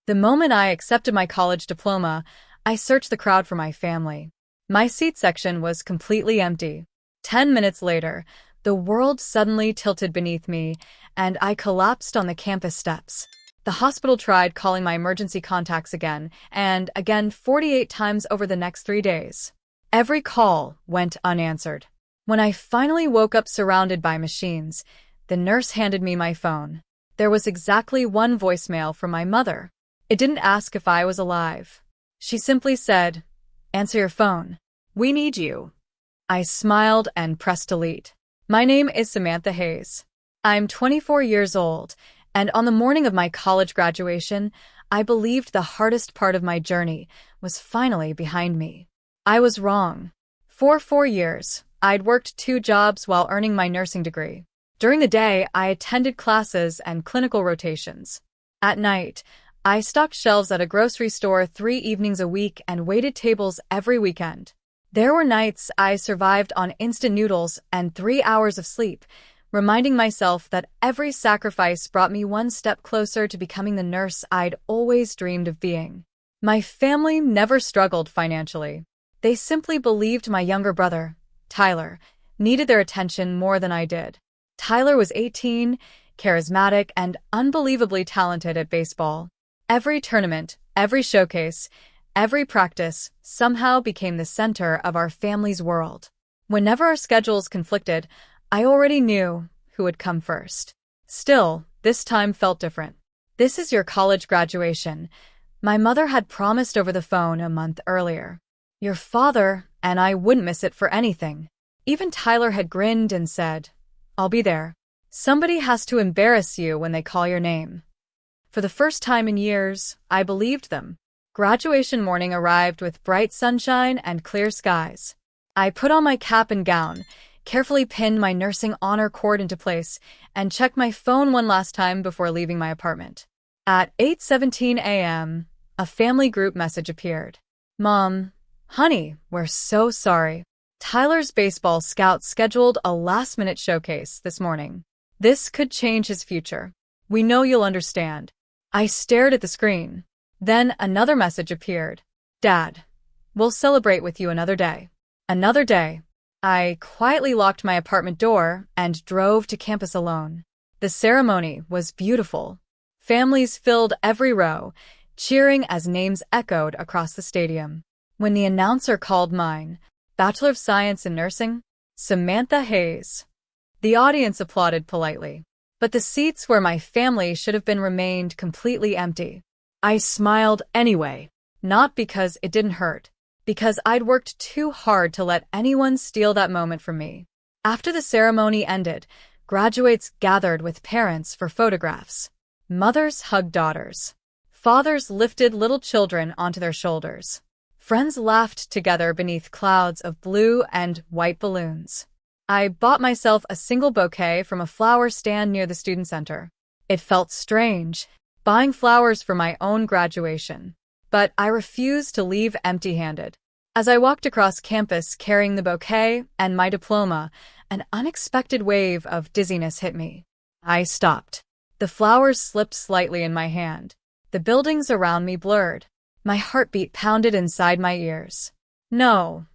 The moment I accepted my college diploma, I searched the crowd for my family. My seat section was completely empty. 10 minutes later, the world suddenly tilted beneath me, and I collapsed on the campus steps. The hospital tried calling my emergency contacts again, and again 48 times over the next 3 days. Every call went unanswered. When I finally woke up surrounded by machines, the nurse handed me my phone. There was exactly one voicemail from my mother. It didn't ask if I was alive. She simply said, "Answer your phone. We need you." I smiled and pressed delete. My name is Samantha Hayes. I'm 24 years old, and on the morning of my college graduation, I believed the hardest part of my journey was finally behind me. I was wrong. For 4 years, I'd worked 2 jobs while earning my nursing degree. During the day, I attended classes and clinical rotations. At night, I stocked shelves at a grocery store 3 evenings a week and waited tables every weekend. There were nights I survived on instant noodles and 3 hours of sleep, reminding myself that every sacrifice brought me one step closer to becoming the nurse I'd always dreamed of being. My family never struggled financially. They simply believed my younger brother, Tyler, needed their attention more than I did. Tyler was 18, charismatic, and unbelievably talented at baseball. Every tournament, every showcase, every practice somehow became the center of our family's world. Whenever our schedules conflicted, I already knew who would come first. Still, this time felt different. "This is your college graduation," my mother had promised over the phone a month earlier. "Your father and I wouldn't miss it for anything." Even Tyler had grinned and said, "I'll be there." Somebody has to embarrass you when they call your name. For the first time in years, I believed them. Graduation morning arrived with bright sunshine and clear skies. I put on my cap and gown, carefully pinned my nursing honor cord into place, and checked my phone one last time before leaving my apartment. At 8:17 a.m., a family group message appeared. "Mom, honey, we're so sorry. Tyler's baseball scout scheduled a last-minute showcase this morning. This could change his future. We know you'll understand." I stared at the screen. Then another message appeared. "Dad, we'll celebrate with you another day." Another day. I quietly locked my apartment door and drove to campus alone. The ceremony was beautiful. Families filled every row, cheering as names echoed across the stadium. When the announcer called mine, Bachelor of Science in Nursing, Samantha Hayes, the audience applauded politely. But the seats where my family should have been remained completely empty. I smiled anyway, not because it didn't hurt, because I'd worked too hard to let anyone steal that moment from me. After the ceremony ended, graduates gathered with parents for photographs. Mothers hugged daughters. Fathers lifted little children onto their shoulders. Friends laughed together beneath clouds of blue and white balloons. I bought myself a single bouquet from a flower stand near the student center. It felt strange, buying flowers for my own graduation. But I refused to leave empty-handed. As I walked across campus carrying the bouquet and my diploma, an unexpected wave of dizziness hit me. I stopped. The flowers slipped slightly in my hand. The buildings around me blurred. My heartbeat pounded inside my ears. "No,"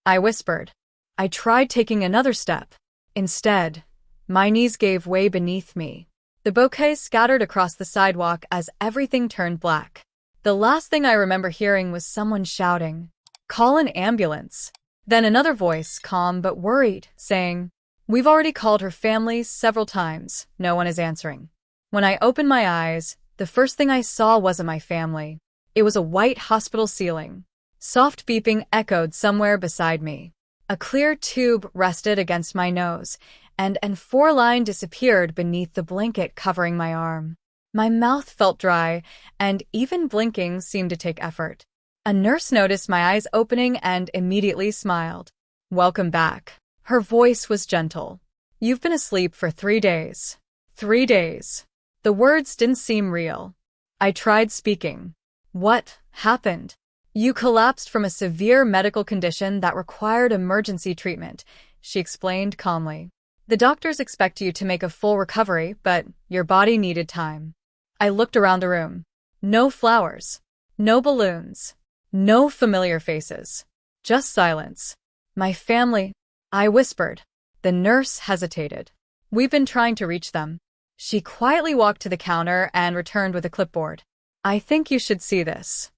I whispered. I tried taking another step. Instead, my knees gave way beneath me. The bouquet scattered across the sidewalk as everything turned black. The last thing I remember hearing was someone shouting, "Call an ambulance." Then another voice, calm but worried, saying, "We've already called her family several times. No one is answering." When I opened my eyes, the first thing I saw wasn't my family. It was a white hospital ceiling. Soft beeping echoed somewhere beside me. A clear tube rested against my nose, and an 4-line disappeared beneath the blanket covering my arm. My mouth felt dry, and even blinking seemed to take effort. A nurse noticed my eyes opening and immediately smiled. "Welcome back." Her voice was gentle. "You've been asleep for 3 days. 3 days." The words didn't seem real. I tried speaking. "What happened?" "You collapsed from a severe medical condition that required emergency treatment," she explained calmly. "The doctors expect you to make a full recovery, but your body needed time." I looked around the room. No flowers. No balloons. No familiar faces. Just silence. My family, I whispered. The nurse hesitated. We've been trying to reach them. She quietly walked to the counter and returned with a clipboard. I think you should see this.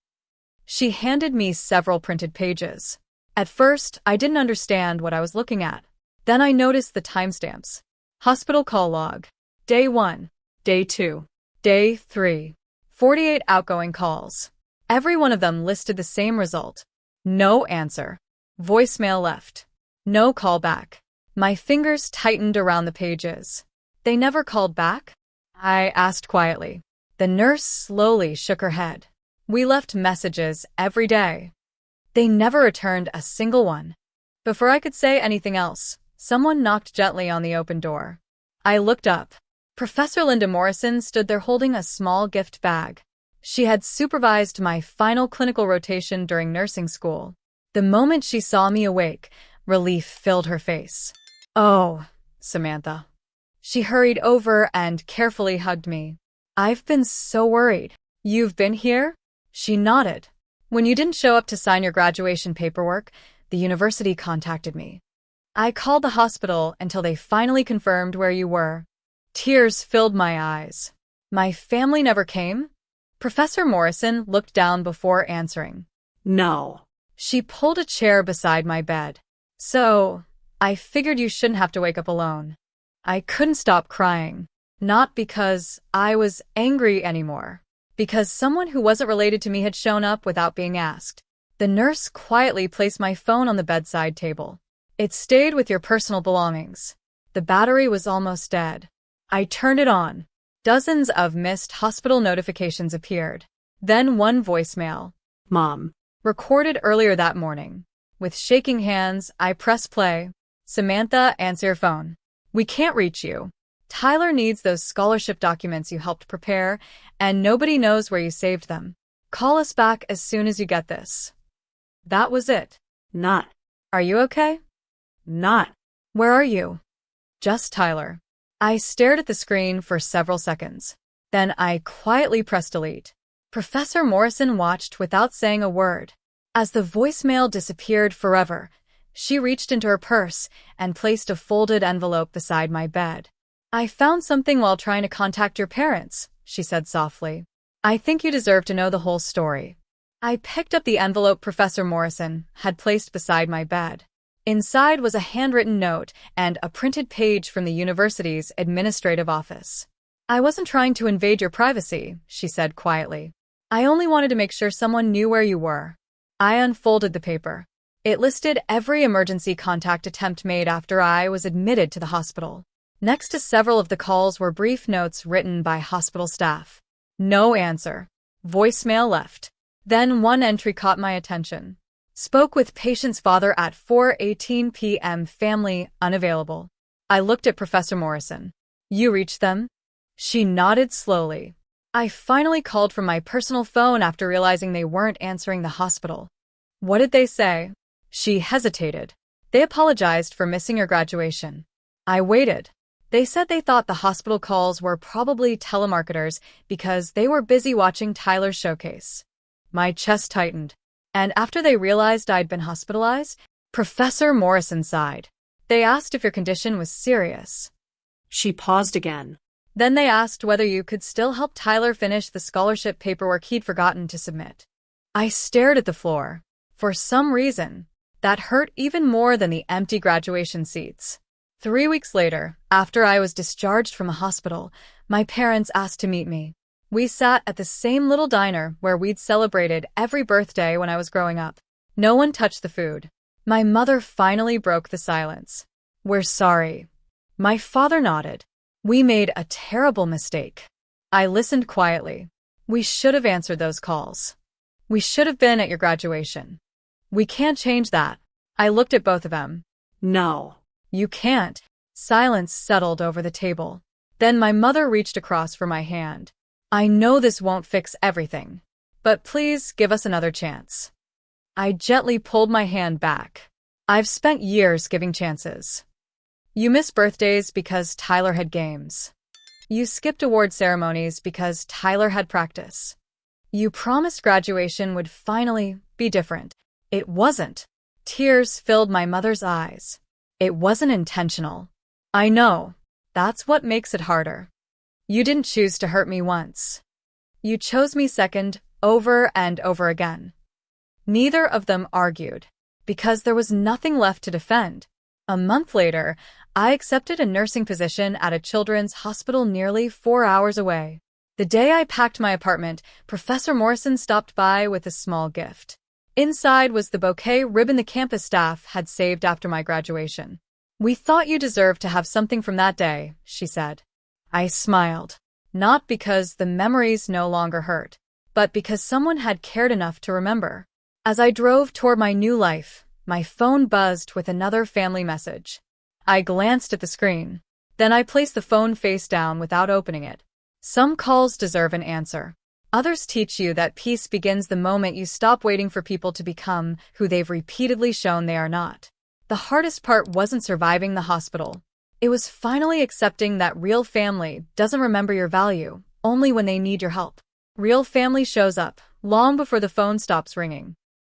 She handed me several printed pages. At first, I didn't understand what I was looking at. Then I noticed the timestamps. Hospital call log. Day 1. Day 2. Day 3. 48 outgoing calls. Every one of them listed the same result. No answer. Voicemail left. No call back. My fingers tightened around the pages. They never called back? I asked quietly. The nurse slowly shook her head. We left messages every day. They never returned a single one. Before I could say anything else, someone knocked gently on the open door. I looked up. Professor Linda Morrison stood there holding a small gift bag. She had supervised my final clinical rotation during nursing school. The moment she saw me awake, relief filled her face. Oh, Samantha. She hurried over and carefully hugged me. I've been so worried. You've been here? She nodded. When you didn't show up to sign your graduation paperwork, the university contacted me. I called the hospital until they finally confirmed where you were. Tears filled my eyes. My family never came? Professor Morrison looked down before answering. No. She pulled a chair beside my bed. So, I figured you shouldn't have to wake up alone. I couldn't stop crying. Not because I was angry anymore. Because someone who wasn't related to me had shown up without being asked. The nurse quietly placed my phone on the bedside table. It stayed with your personal belongings. The battery was almost dead. I turned it on. Dozens of missed hospital notifications appeared. Then one voicemail. Mom. Recorded earlier that morning. With shaking hands, I press play. Samantha, answer your phone. We can't reach you. Tyler needs those scholarship documents you helped prepare, and nobody knows where you saved them. Call us back as soon as you get this. That was it. Not. Are you okay? Not. Where are you? Just Tyler. I stared at the screen for several seconds. Then I quietly pressed delete. Professor Morrison watched without saying a word. As the voicemail disappeared forever, she reached into her purse and placed a folded envelope beside my bed. I found something while trying to contact your parents, she said softly. I think you deserve to know the whole story. I picked up the envelope Professor Morrison had placed beside my bed. Inside was a handwritten note and a printed page from the university's administrative office. I wasn't trying to invade your privacy, she said quietly. I only wanted to make sure someone knew where you were. I unfolded the paper. It listed every emergency contact attempt made after I was admitted to the hospital. Next to several of the calls were brief notes written by hospital staff. No answer. Voicemail left. Then one entry caught my attention. Spoke with patient's father at 4:18 p.m. Family unavailable. I looked at Professor Morrison. You reached them? She nodded slowly. I finally called from my personal phone after realizing they weren't answering the hospital. What did they say? She hesitated. They apologized for missing your graduation. I waited. They said they thought the hospital calls were probably telemarketers because they were busy watching Tyler's showcase. My chest tightened. And after they realized I'd been hospitalized, Professor Morrison sighed. They asked if your condition was serious. She paused again. Then they asked whether you could still help Tyler finish the scholarship paperwork he'd forgotten to submit. I stared at the floor. For some reason, that hurt even more than the empty graduation seats. 3 weeks later, after I was discharged from the hospital, my parents asked to meet me. We sat at the same little diner where we'd celebrated every birthday when I was growing up. No one touched the food. My mother finally broke the silence. We're sorry. My father nodded. We made a terrible mistake. I listened quietly. We should have answered those calls. We should have been at your graduation. We can't change that. I looked at both of them. No. You can't. Silence settled over the table. Then my mother reached across for my hand. I know this won't fix everything, but please give us another chance. I gently pulled my hand back. I've spent years giving chances. You missed birthdays because Tyler had games. You skipped award ceremonies because Tyler had practice. You promised graduation would finally be different. It wasn't. Tears filled my mother's eyes. It wasn't intentional. I know. That's what makes it harder. You didn't choose to hurt me once. You chose me second, over and over again. Neither of them argued, because there was nothing left to defend. A month later, I accepted a nursing position at a children's hospital nearly 4 hours away. The day I packed my apartment, Professor Morrison stopped by with a small gift. Inside was the bouquet ribbon the campus staff had saved after my graduation. "We thought you deserved to have something from that day," she said. I smiled, not because the memories no longer hurt, but because someone had cared enough to remember. As I drove toward my new life, my phone buzzed with another family message. I glanced at the screen. Then I placed the phone face down without opening it. Some calls deserve an answer. Others teach you that peace begins the moment you stop waiting for people to become who they've repeatedly shown they are not. The hardest part wasn't surviving the hospital. It was finally accepting that real family doesn't remember your value, only when they need your help. Real family shows up, long before the phone stops ringing.